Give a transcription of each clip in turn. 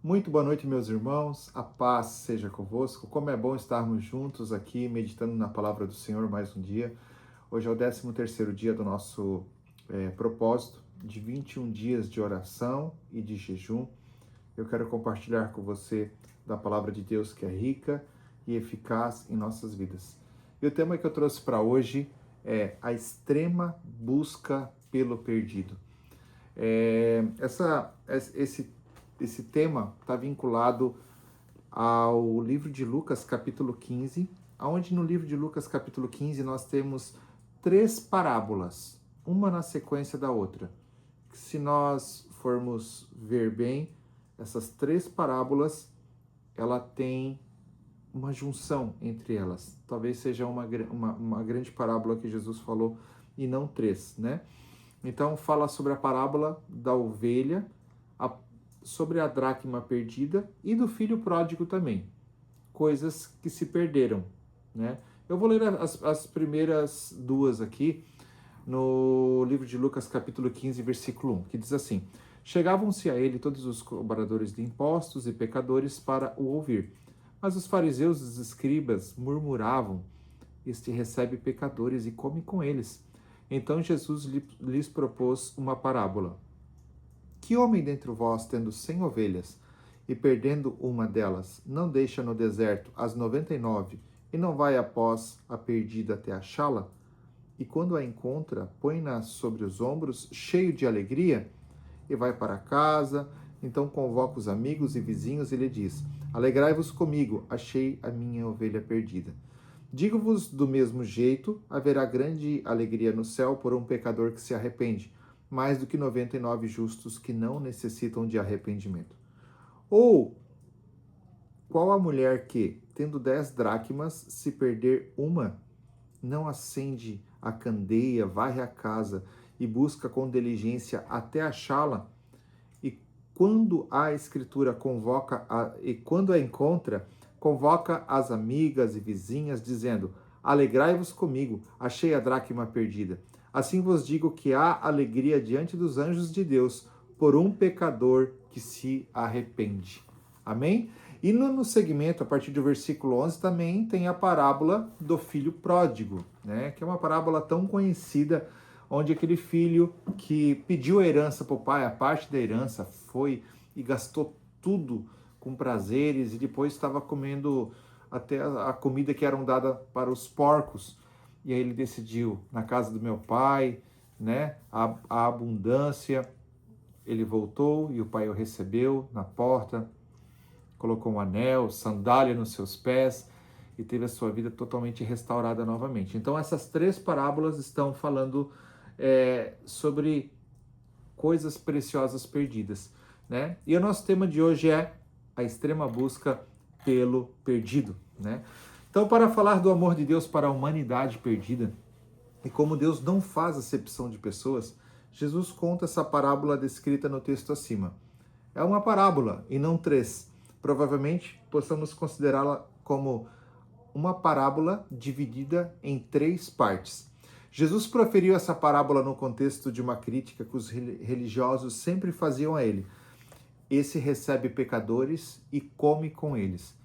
Muito boa noite, meus irmãos. A paz seja convosco. Como é bom estarmos juntos aqui, meditando na palavra do Senhor mais um dia. Hoje é o 13º dia do nosso propósito de 21 dias de oração e de jejum. Eu quero compartilhar com você da palavra de Deus que é rica e eficaz em nossas vidas. E o tema que eu trouxe para hoje é a extrema busca pelo perdido. Esse tema está vinculado ao livro de Lucas, capítulo 15, onde no livro de Lucas, capítulo 15, nós temos três parábolas, uma na sequência da outra. Se nós formos ver bem, essas três parábolas, ela tem uma junção entre elas. Talvez seja uma grande parábola que Jesus falou e não três, né? Então, fala sobre a parábola da ovelha, sobre a dracma perdida e do filho pródigo também. Coisas que se perderam, né? Eu vou ler as primeiras duas aqui no livro de Lucas, capítulo 15, versículo 1, que diz assim: Chegavam-se a ele todos os cobradores de impostos e pecadores para o ouvir. Mas os fariseus e os escribas murmuravam: Este recebe pecadores e come com eles. Então Jesus lhes propôs uma parábola. Que homem dentre vós, tendo 100 ovelhas, e perdendo uma delas, não deixa no deserto as 99, e não vai após a perdida até achá-la? E quando a encontra, põe-na sobre os ombros, cheio de alegria, e vai para casa. Então convoca os amigos e vizinhos e lhe diz: Alegrai-vos comigo, achei a minha ovelha perdida. Digo-vos, do mesmo jeito, haverá grande alegria no céu por um pecador que se arrepende, mais do que 99 justos que não necessitam de arrependimento. Ou qual a mulher que, tendo 10 dracmas, se perder uma, não acende a candeia, varre a casa e busca com diligência até achá-la? E quando a escritura quando a encontra, convoca as amigas e vizinhas, dizendo: Alegrai-vos comigo, achei a dracma perdida. Assim vos digo que há alegria diante dos anjos de Deus por um pecador que se arrepende. Amém? E no segmento, a partir do versículo 11, também tem a parábola do filho pródigo, né? Que é uma parábola tão conhecida, onde aquele filho que pediu a herança para o pai, a parte da herança, foi e gastou tudo com prazeres e depois estava comendo até a comida que eram dada para os porcos. E aí ele decidiu, na casa do meu pai, né, a abundância. Ele voltou e o pai o recebeu na porta, colocou um anel, sandália nos seus pés e teve a sua vida totalmente restaurada novamente. Então essas três parábolas estão falando sobre coisas preciosas perdidas, né? E o nosso tema de hoje é a extrema busca pelo perdido, né? Então, para falar do amor de Deus para a humanidade perdida e como Deus não faz acepção de pessoas, Jesus conta essa parábola descrita no texto acima. É uma parábola e não três. Provavelmente possamos considerá-la como uma parábola dividida em três partes. Jesus proferiu essa parábola no contexto de uma crítica que os religiosos sempre faziam a ele. Esse recebe pecadores e come com eles.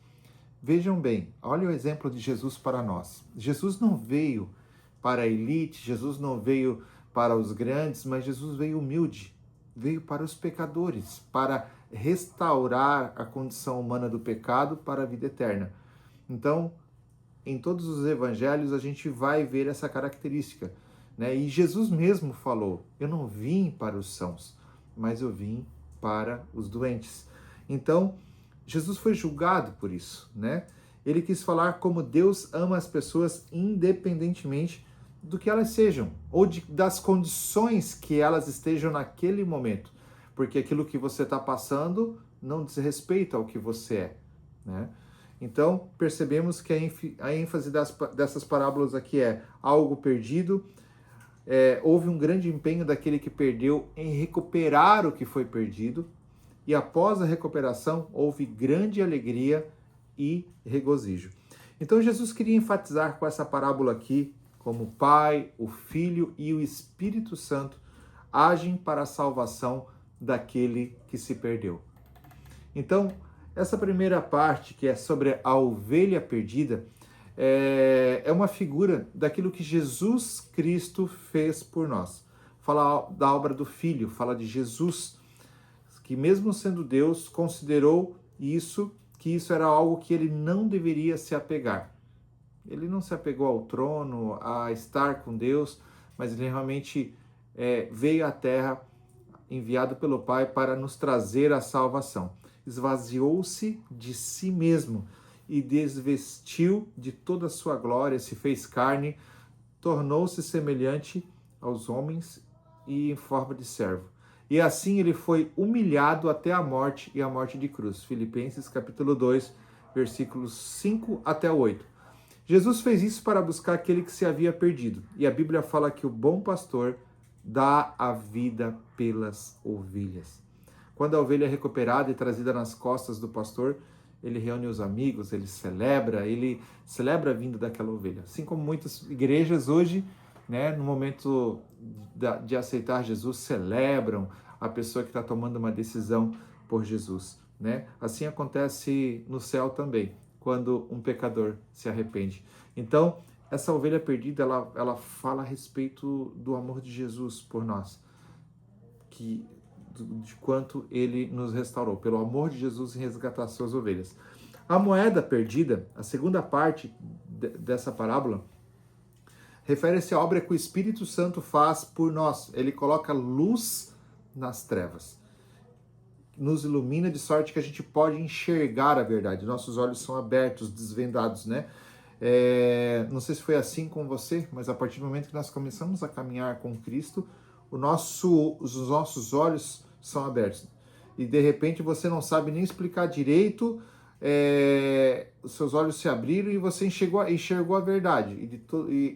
Vejam bem, olha o exemplo de Jesus para nós. Jesus não veio para a elite, Jesus não veio para os grandes, mas Jesus veio humilde, veio para os pecadores, para restaurar a condição humana do pecado para a vida eterna. Então, em todos os evangelhos a gente vai ver essa característica, né? E Jesus mesmo falou: eu não vim para os sãos, mas eu vim para os doentes. Então, Jesus foi julgado por isso, né? Ele quis falar como Deus ama as pessoas independentemente do que elas sejam, ou das condições que elas estejam naquele momento, porque aquilo que você está passando não diz respeito ao que você é, né? Então, percebemos que a ênfase dessas parábolas aqui é algo perdido. Houve um grande empenho daquele que perdeu em recuperar o que foi perdido, e após a recuperação houve grande alegria e regozijo. Então, Jesus queria enfatizar com essa parábola aqui como o Pai, o Filho e o Espírito Santo agem para a salvação daquele que se perdeu. Então, essa primeira parte, que é sobre a ovelha perdida, é uma figura daquilo que Jesus Cristo fez por nós. Fala da obra do Filho, fala de Jesus, que mesmo sendo Deus, considerou que isso era algo que ele não deveria se apegar. Ele não se apegou ao trono, a estar com Deus, mas ele realmente veio à Terra, enviado pelo Pai para nos trazer a salvação. Esvaziou-se de si mesmo e desvestiu de toda a sua glória, se fez carne, tornou-se semelhante aos homens e em forma de servo. E assim ele foi humilhado até a morte e a morte de cruz. Filipenses capítulo 2, versículos 5 até 8. Jesus fez isso para buscar aquele que se havia perdido. E a Bíblia fala que o bom pastor dá a vida pelas ovelhas. Quando a ovelha é recuperada e trazida nas costas do pastor, ele reúne os amigos, ele celebra a vinda daquela ovelha. Assim como muitas igrejas hoje, né, no momento de aceitar Jesus, celebram a pessoa que está tomando uma decisão por Jesus, né? Assim acontece no céu também, quando um pecador se arrepende. Então, essa ovelha perdida, ela fala a respeito do amor de Jesus por nós, de quanto ele nos restaurou, pelo amor de Jesus em resgatar suas ovelhas. A moeda perdida, a segunda parte dessa parábola, refere-se à obra que o Espírito Santo faz por nós. Ele coloca luz nas trevas, nos ilumina de sorte que a gente pode enxergar a verdade. Nossos olhos são abertos, desvendados, né? Não sei se foi assim com você, mas a partir do momento que nós começamos a caminhar com Cristo, os nossos olhos são abertos. E de repente você não sabe nem explicar direito, os seus olhos se abriram e você enxergou a verdade.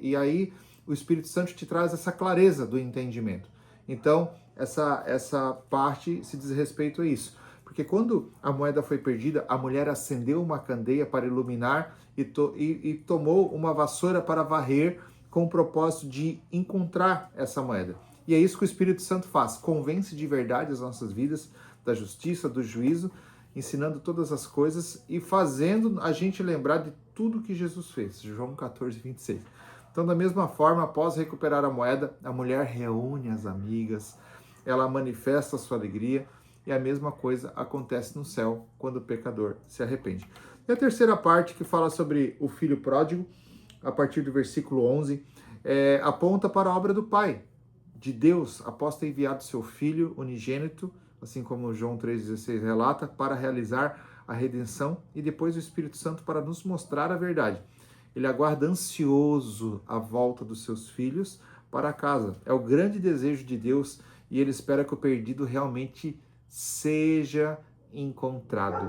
E aí o Espírito Santo te traz essa clareza do entendimento. Então, essa parte se diz respeito a isso. Porque quando a moeda foi perdida, a mulher acendeu uma candeia para iluminar e tomou uma vassoura para varrer com o propósito de encontrar essa moeda. E é isso que o Espírito Santo faz, convence de verdade as nossas vidas, da justiça, do juízo, ensinando todas as coisas e fazendo a gente lembrar de tudo que Jesus fez. João 14, 26. Então, da mesma forma, após recuperar a moeda, a mulher reúne as amigas, ela manifesta a sua alegria, e a mesma coisa acontece no céu quando o pecador se arrepende. E a terceira parte, que fala sobre o filho pródigo, a partir do versículo 11, aponta para a obra do Pai, de Deus, após ter enviado seu filho unigênito, assim como João 3,16 relata, para realizar a redenção, e depois o Espírito Santo para nos mostrar a verdade. Ele aguarda ansioso a volta dos seus filhos para casa. É o grande desejo de Deus e ele espera que o perdido realmente seja encontrado.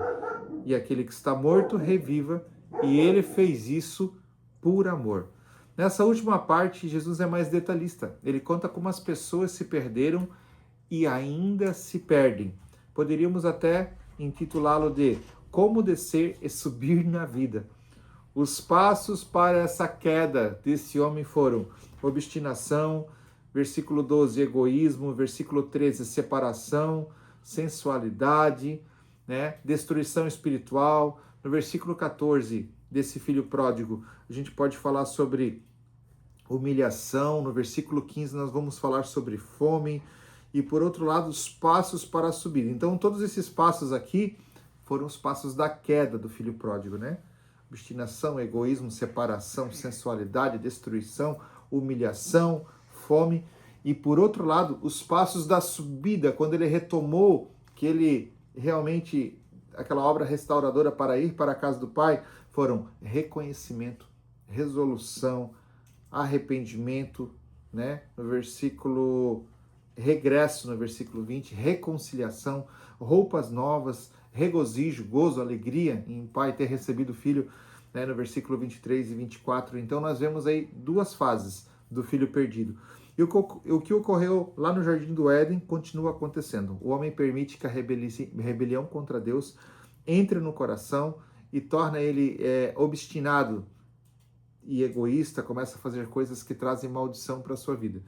E aquele que está morto reviva, e ele fez isso por amor. Nessa última parte, Jesus é mais detalhista. Ele conta como as pessoas se perderam e ainda se perdem. Poderíamos até intitulá-lo de Como Descer e Subir na Vida. Os passos para essa queda desse homem foram obstinação, versículo 12, egoísmo, versículo 13, separação, sensualidade, né? Destruição espiritual. No versículo 14 desse filho pródigo, a gente pode falar sobre humilhação. No versículo 15 nós vamos falar sobre fome. E por outro lado, os passos para subir. Então todos esses passos aqui foram os passos da queda do filho pródigo, né? Obstinação, egoísmo, separação, sensualidade, destruição, humilhação, fome. E por outro lado, os passos da subida, quando ele retomou, que ele realmente, aquela obra restauradora para ir para a casa do Pai, foram reconhecimento, resolução, arrependimento, né? No versículo regresso, no versículo 20, reconciliação, roupas novas, regozijo, gozo, alegria em pai ter recebido o filho, né, no versículo 23 e 24. Então nós vemos aí duas fases do filho perdido. E o que ocorreu lá no Jardim do Éden continua acontecendo. O homem permite que a rebelião contra Deus entre no coração e torna ele obstinado e egoísta, começa a fazer coisas que trazem maldição para a sua vida.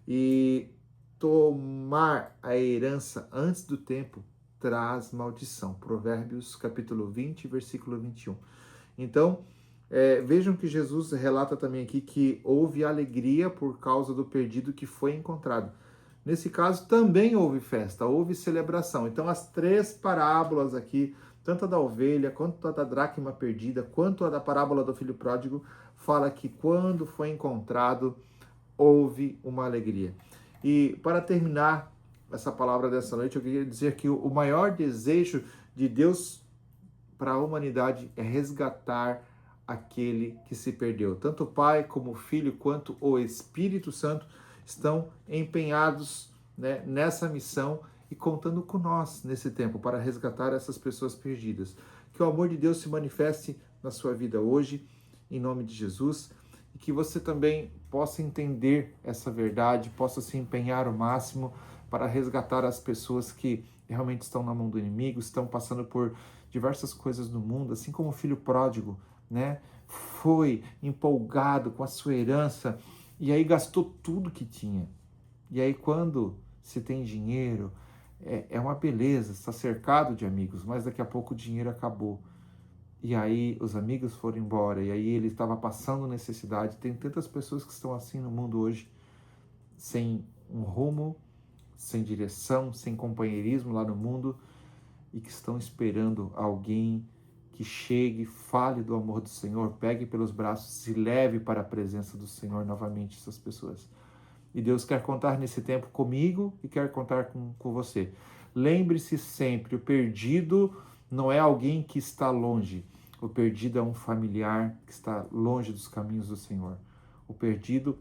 E tomar a herança antes do tempo traz maldição. Provérbios capítulo 20, versículo 21. Então, vejam que Jesus relata também aqui que houve alegria por causa do perdido que foi encontrado. Nesse caso, também houve festa, houve celebração. Então, as três parábolas aqui, tanto a da ovelha, quanto a da dracma perdida, quanto a da parábola do filho pródigo, fala que quando foi encontrado, houve uma alegria. E para terminar essa palavra dessa noite, eu queria dizer que o maior desejo de Deus para a humanidade é resgatar aquele que se perdeu. Tanto o Pai como o Filho, quanto o Espírito Santo estão empenhados, né, nessa missão e contando com nós nesse tempo para resgatar essas pessoas perdidas. Que o amor de Deus se manifeste na sua vida hoje, em nome de Jesus, e que você também possa entender essa verdade, possa se empenhar ao máximo para resgatar as pessoas que realmente estão na mão do inimigo, estão passando por diversas coisas no mundo, assim como o filho pródigo, né? Foi empolgado com a sua herança e aí gastou tudo que tinha. E aí quando se tem dinheiro, é uma beleza, está cercado de amigos, mas daqui a pouco o dinheiro acabou. E aí os amigos foram embora, e aí ele estava passando necessidade. Tem tantas pessoas que estão assim no mundo hoje, sem um rumo, sem direção, sem companheirismo lá no mundo, e que estão esperando alguém que chegue, fale do amor do Senhor, pegue pelos braços e leve para a presença do Senhor novamente essas pessoas. E Deus quer contar nesse tempo comigo e quer contar com você. Lembre-se sempre, o perdido não é alguém que está longe. O perdido é um familiar que está longe dos caminhos do Senhor. O perdido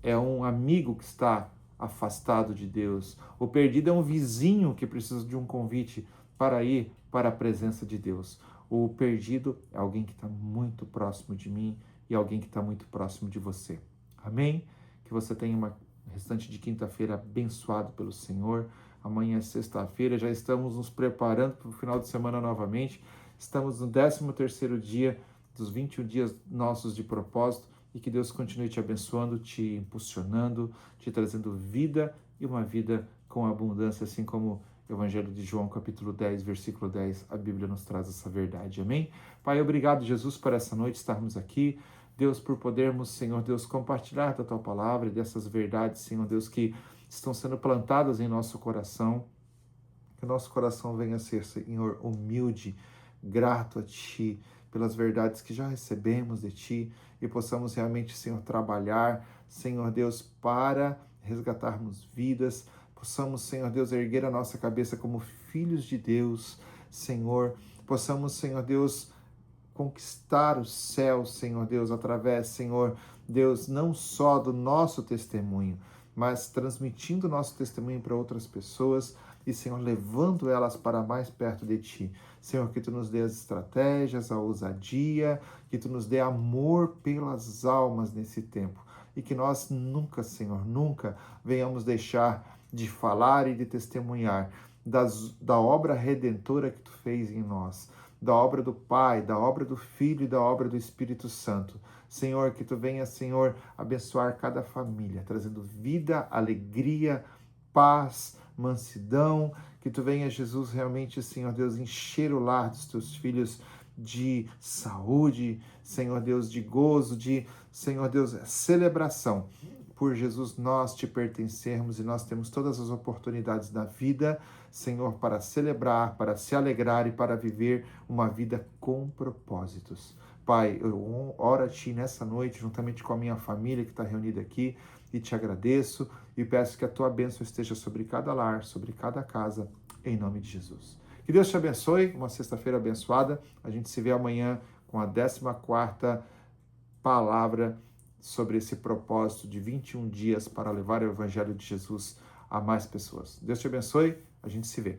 é um amigo que está afastado de Deus. O perdido é um vizinho que precisa de um convite para ir para a presença de Deus. O perdido é alguém que está muito próximo de mim e alguém que está muito próximo de você. Amém? Que você tenha uma restante de quinta-feira abençoado pelo Senhor. Amanhã é sexta-feira, já estamos nos preparando para o final de semana novamente. Estamos no 13º dia dos 21 dias nossos de propósito e que Deus continue te abençoando, te impulsionando, te trazendo vida e uma vida com abundância, assim como o Evangelho de João, capítulo 10, versículo 10, a Bíblia nos traz essa verdade. Amém? Pai, obrigado, Jesus, por essa noite estarmos aqui. Deus, por podermos, Senhor Deus, compartilhar da Tua palavra e dessas verdades, Senhor Deus, que estão sendo plantadas em nosso coração. Que o nosso coração venha a ser, Senhor, humilde, grato a Ti, pelas verdades que já recebemos de Ti e possamos realmente, Senhor, trabalhar, Senhor Deus, para resgatarmos vidas, possamos, Senhor Deus, erguer a nossa cabeça como filhos de Deus, Senhor, possamos, Senhor Deus, conquistar o céu, Senhor Deus, através, Senhor Deus, não só do nosso testemunho, mas transmitindo o nosso testemunho para outras pessoas e, Senhor, levando elas para mais perto de Ti. Senhor, que Tu nos dê as estratégias, a ousadia, que Tu nos dê amor pelas almas nesse tempo e que nós nunca, Senhor, nunca venhamos deixar de falar e de testemunhar da obra redentora que Tu fez em nós, da obra do Pai, da obra do Filho e da obra do Espírito Santo. Senhor, que Tu venha, Senhor, abençoar cada família, trazendo vida, alegria, paz, mansidão, que Tu venha, Jesus, realmente, Senhor Deus, encher o lar dos Teus filhos de saúde, Senhor Deus, de gozo, de, Senhor Deus, celebração. Por Jesus, nós Te pertencermos e nós temos todas as oportunidades da vida, Senhor, para celebrar, para se alegrar e para viver uma vida com propósitos. Pai, eu oro a Ti nessa noite, juntamente com a minha família que está reunida aqui, e Te agradeço e peço que a Tua bênção esteja sobre cada lar, sobre cada casa, em nome de Jesus. Que Deus te abençoe, uma sexta-feira abençoada. A gente se vê amanhã com a 14ª palavra sobre esse propósito de 21 dias para levar o Evangelho de Jesus a mais pessoas. Deus te abençoe, a gente se vê.